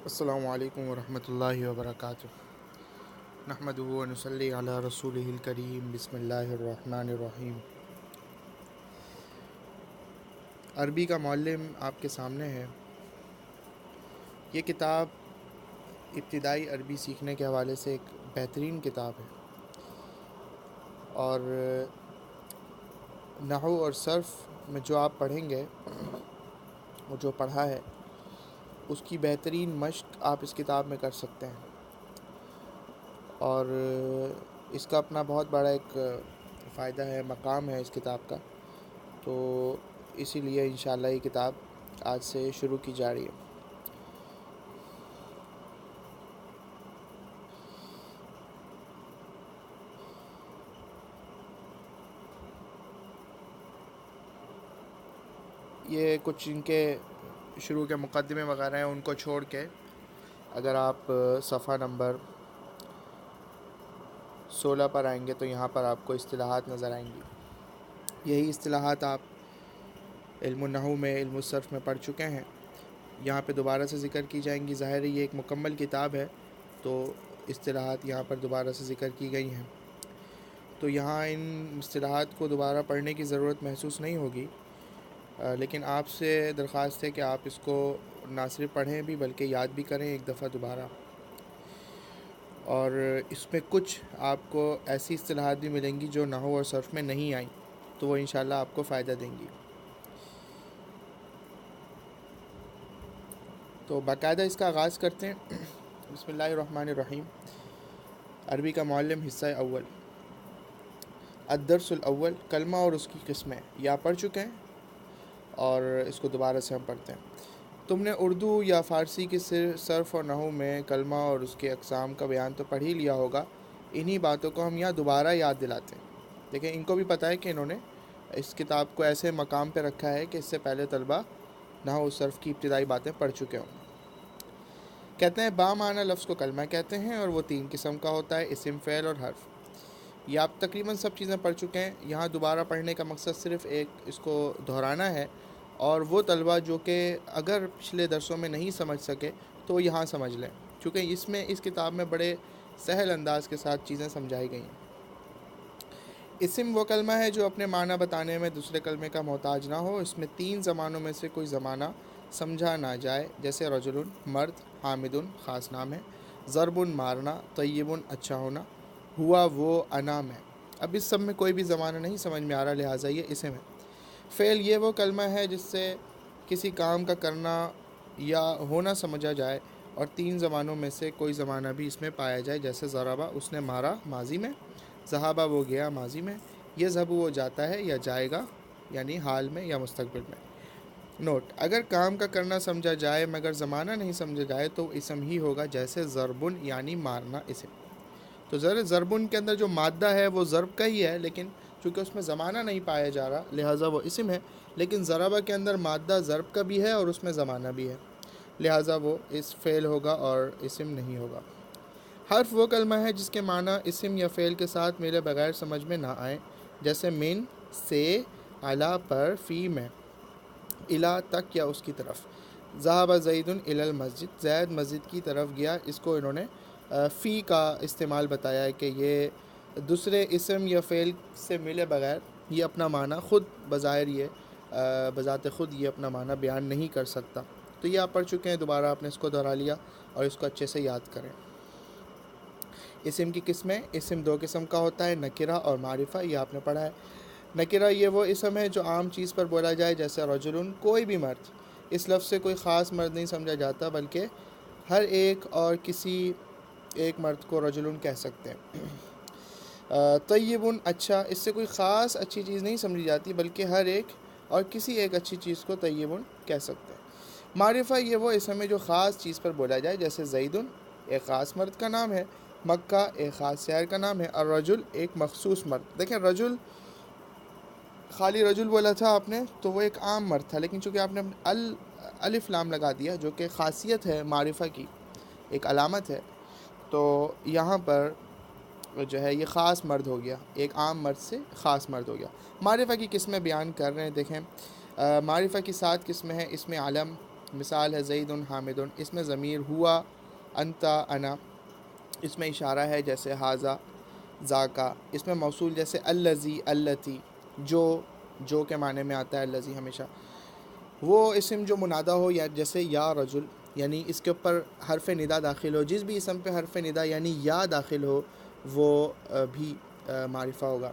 السلام علیکم ورحمۃ اللہ وبرکاتہ۔ نحمدہ و نصلی علی رسولہ الکریم، بسم اللہ الرحمن الرحیم۔ عربی کا معلم آپ کے سامنے ہے۔ یہ کتاب ابتدائی عربی سیکھنے کے حوالے سے ایک بہترین کتاب ہے، اور نحو اور صرف میں جو آپ پڑھیں گے اور جو پڑھا ہے اس کی بہترین مشق آپ اس کتاب میں کر سکتے ہیں، اور اس کا اپنا بہت بڑا ایک فائدہ ہے، مقام ہے اس کتاب کا۔ تو اسی لیے انشاءاللہ یہ کتاب آج سے شروع کی جا رہی ہے۔ یہ کچھ ان کے شروع کے مقدمے وغیرہ ہیں، ان کو چھوڑ کے اگر آپ صفحہ نمبر 16 پر آئیں گے تو یہاں پر آپ کو اصطلاحات نظر آئیں گی۔ یہی اصطلاحات آپ علم النحو میں، علم الصرف میں پڑھ چکے ہیں، یہاں پہ دوبارہ سے ذکر کی جائیں گی۔ ظاہر ہے یہ ایک مکمل کتاب ہے تو اصطلاحات یہاں پر دوبارہ سے ذکر کی گئی ہیں، تو یہاں ان اصطلاحات کو دوبارہ پڑھنے کی ضرورت محسوس نہیں ہوگی، لیکن آپ سے درخواست ہے کہ آپ اس کو نہ صرف پڑھیں بھی بلکہ یاد بھی کریں ایک دفعہ دوبارہ۔ اور اس میں کچھ آپ کو ایسی اصطلاحات بھی ملیں گی جو نحو اور صرف میں نہیں آئیں، تو وہ انشاءاللہ آپ کو فائدہ دیں گی۔ تو باقاعدہ اس کا آغاز کرتے ہیں۔ بسم اللہ الرحمن الرحیم۔ عربی کا معلم، حصہ اول، الدرس الاول، کلمہ اور اس کی قسمیں، یا پڑھ چکے ہیں اور اس کو دوبارہ سے ہم پڑھتے ہیں۔ تم نے اردو یا فارسی کے صرف اور نحو میں کلمہ اور اس کے اقسام کا بیان تو پڑھ ہی لیا ہوگا، انہی باتوں کو ہم یہاں دوبارہ یاد دلاتے ہیں۔ دیکھیں، ان کو بھی پتہ ہے کہ انہوں نے اس کتاب کو ایسے مقام پہ رکھا ہے کہ اس سے پہلے طلبہ نحو و صرف کی ابتدائی باتیں پڑھ چکے ہوں۔ کہتے ہیں با معنی لفظ کو کلمہ کہتے ہیں، اور وہ 3 قسم کا ہوتا ہے: اسم، فعل اور حرف۔ یہ آپ تقریباً سب چیزیں پڑھ چکے ہیں، یہاں دوبارہ پڑھنے کا مقصد صرف ایک اس کو دہرانا ہے، اور وہ طلبہ جو کہ اگر پچھلے درسوں میں نہیں سمجھ سکے تو وہ یہاں سمجھ لیں، کیونکہ اس کتاب میں بڑے سہل انداز کے ساتھ چیزیں سمجھائی گئی ہیں۔ اسم وہ کلمہ ہے جو اپنے معنی بتانے میں دوسرے کلمے کا محتاج نہ ہو، اس میں 3 زمانوں میں سے کوئی زمانہ سمجھا نہ جائے، جیسے رجل مرد، حامد خاص نام ہے، ضرب مارنا، طیب اچھا ہونا، ہوا وہ انام ہے۔ اب اس سب میں کوئی بھی زمانہ نہیں سمجھ میں آ رہا، لہٰذا یہ اسم ہے۔ فعل یہ وہ کلمہ ہے جس سے کسی کام کا کرنا یا ہونا سمجھا جائے اور 3 زمانوں میں سے کوئی زمانہ بھی اس میں پایا جائے، جیسے ضربہ اس نے مارا ماضی میں، ذہابہ وہ گیا ماضی میں، یذهب وہ جاتا ہے یا جائے گا یعنی حال میں یا مستقبل میں۔ نوٹ: اگر کام کا کرنا سمجھا جائے مگر زمانہ نہیں سمجھا جائے تو اسم ہی ہوگا، جیسے ضربن یعنی مارنا اسم۔ تو ضربن کے اندر جو مادہ ہے وہ ضرب کا ہی ہے، لیکن چونکہ اس میں زمانہ نہیں پایا جا رہا لہٰذا وہ اسم ہے، لیکن ضربہ کے اندر مادہ ضرب کا بھی ہے اور اس میں زمانہ بھی ہے، لہٰذا وہ اس فعل ہوگا اور اسم نہیں ہوگا۔ حرف وہ کلمہ ہے جس کے معنی اسم یا فعل کے ساتھ میرے بغیر سمجھ میں نہ آئیں، جیسے من، سے، علی پر، فی میں، الی تک یا اس کی طرف۔ ذهب زید الی المسجد، زید مسجد کی طرف گیا، اس کو انہوں نے فی کا استعمال بتایا ہے کہ یہ دوسرے اسم یا فعل سے ملے بغیر یہ اپنا معنی خود بظاہر بذات خود یہ اپنا معنی بیان نہیں کر سکتا۔ تو یہ آپ پڑھ چکے ہیں، دوبارہ آپ نے اس کو دہرا لیا اور اس کو اچھے سے یاد کریں۔ اسم کی قسمیں: اسم 2 قسم کا ہوتا ہے، نکرہ اور معرفہ، یہ آپ نے پڑھا ہے۔ نکرہ یہ وہ اسم ہے جو عام چیز پر بولا جائے، جیسے رجل، کوئی بھی مرد۔ اس لفظ سے کوئی خاص مرد نہیں سمجھا جاتا بلکہ ہر ایک اور کسی ایک مرد کو رجل کہہ سکتے ہیں۔ طیب اچھا، اس سے کوئی خاص اچھی چیز نہیں سمجھی جاتی بلکہ ہر ایک اور کسی ایک اچھی چیز کو طیب کہہ سکتے ہیں۔ معرفہ یہ وہ اسم ہے جو خاص چیز پر بولا جائے، جیسے زید ایک خاص مرد کا نام ہے، مکہ ایک خاص شہر کا نام ہے، اور رجل ایک مخصوص مرد۔ دیکھیں، رجل خالی رجل بولا تھا آپ نے تو وہ ایک عام مرد تھا، لیکن چونکہ آپ نے الف لام لگا دیا جو کہ خاصیت ہے معرفہ کی، ایک علامت ہے، تو یہاں پر جو ہے یہ خاص مرد ہو گیا، ایک عام مرد سے خاص مرد ہو گیا۔ معرفہ کی قسمیں بیان کر رہے ہیں، دیکھیں معرفہ کی 7 قسمیں ہیں: اسم علم، مثال ہے زید حامد، اس میں ضمیر ہوا، انتا انا، اس میں اشارہ ہے جیسے حاذا ذاکا، اس میں موصول جیسے الذی اللتی، جو کے معنی میں آتا ہے الذی ہمیشہ، وہ اسم جو منادہ ہو یا جیسے یا رجل، یعنی اس کے اوپر حرف ندا داخل ہو، جس بھی اسم پہ حرف ندا یعنی یا داخل ہو وہ بھی معرفہ ہوگا۔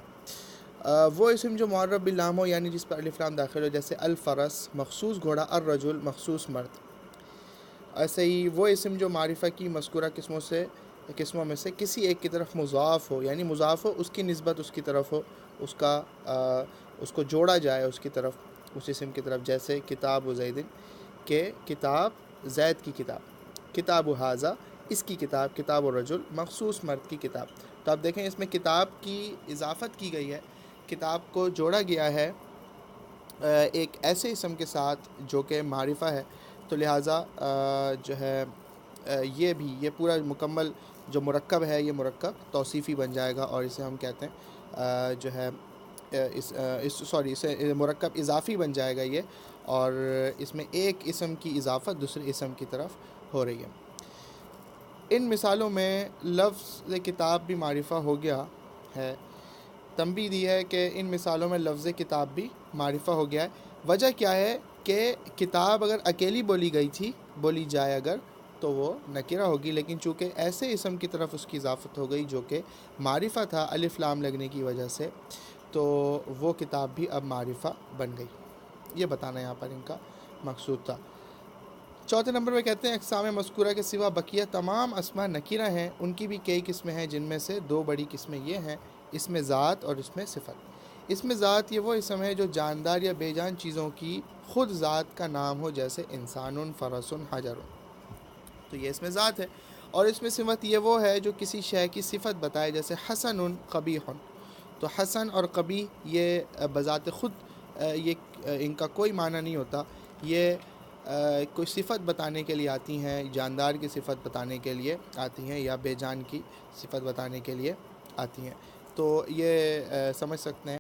وہ اسم جو معرب باللام ہو یعنی جس پر الف لام داخل ہو، جیسے الفرس مخصوص گھوڑا، الرجل مخصوص مرد۔ ایسے ہی وہ اسم جو معرفہ کی مذکورہ قسموں میں سے کسی ایک کی طرف مضاف ہو، یعنی مضاف ہو اس کی نسبت اس کی طرف ہو، اس کو جوڑا جائے اس کی طرف، اس اسم کی طرف، جیسے کتاب و زید، کہ کتاب زید کی کتاب، کتاب و حاذا اس کی کتاب، کتاب و رجل مخصوص مرد کی کتاب۔ تو آپ دیکھیں اس میں کتاب کی اضافت کی گئی ہے، کتاب کو جوڑا گیا ہے ایک ایسے اسم کے ساتھ جو کہ معرفہ ہے، تو لہٰذا جو ہے یہ پورا مکمل جو مرکب ہے یہ مرکب توصیفی بن جائے گا، اور اسے ہم کہتے ہیں جو ہے اسے مرکب اضافی بن جائے گا یہ، اور اس میں ایک اسم کی اضافت دوسرے اسم کی طرف ہو رہی ہے۔ ان مثالوں میں لفظ کتاب بھی معرفہ ہو گیا ہے۔ تنبیہ دی ہے کہ ان مثالوں میں لفظ کتاب بھی معرفہ ہو گیا ہے۔ وجہ کیا ہے کہ کتاب اگر اکیلی بولی جائے اگر تو وہ نکرہ ہوگی، لیکن چونکہ ایسے اسم کی طرف اس کی اضافت ہو گئی جو کہ معرفہ تھا الف لام لگنے کی وجہ سے، تو وہ کتاب بھی اب معرفہ بن گئی۔ یہ بتانا یہاں پر ان کا مقصود تھا۔ چوتھے نمبر پہ کہتے ہیں اقسام مذکورہ کے سوا بقیہ تمام اسماء نکرہ ہیں، ان کی بھی کئی قسمیں ہیں، جن میں سے دو بڑی قسمیں یہ ہیں، اسم ذات اور اسم صفت۔ اسم ذات یہ وہ اسم ہے جو جاندار یا بے جان چیزوں کی خود ذات کا نام ہو، جیسے انسان، فرس، حجر، تو یہ اسم ذات ہے۔ اور اسم صفت یہ وہ ہے جو کسی شے کی صفت بتائے، جیسے حسن قبیح، تو حسن اور قبیح یہ بذات خود یہ ان کا کوئی معنی نہیں ہوتا، یہ کوئی صفت بتانے کے لیے آتی ہیں، جاندار کی صفت بتانے کے لیے آتی ہیں یا بے جان کی صفت بتانے کے لیے آتی ہیں، تو یہ سمجھ سکتے ہیں۔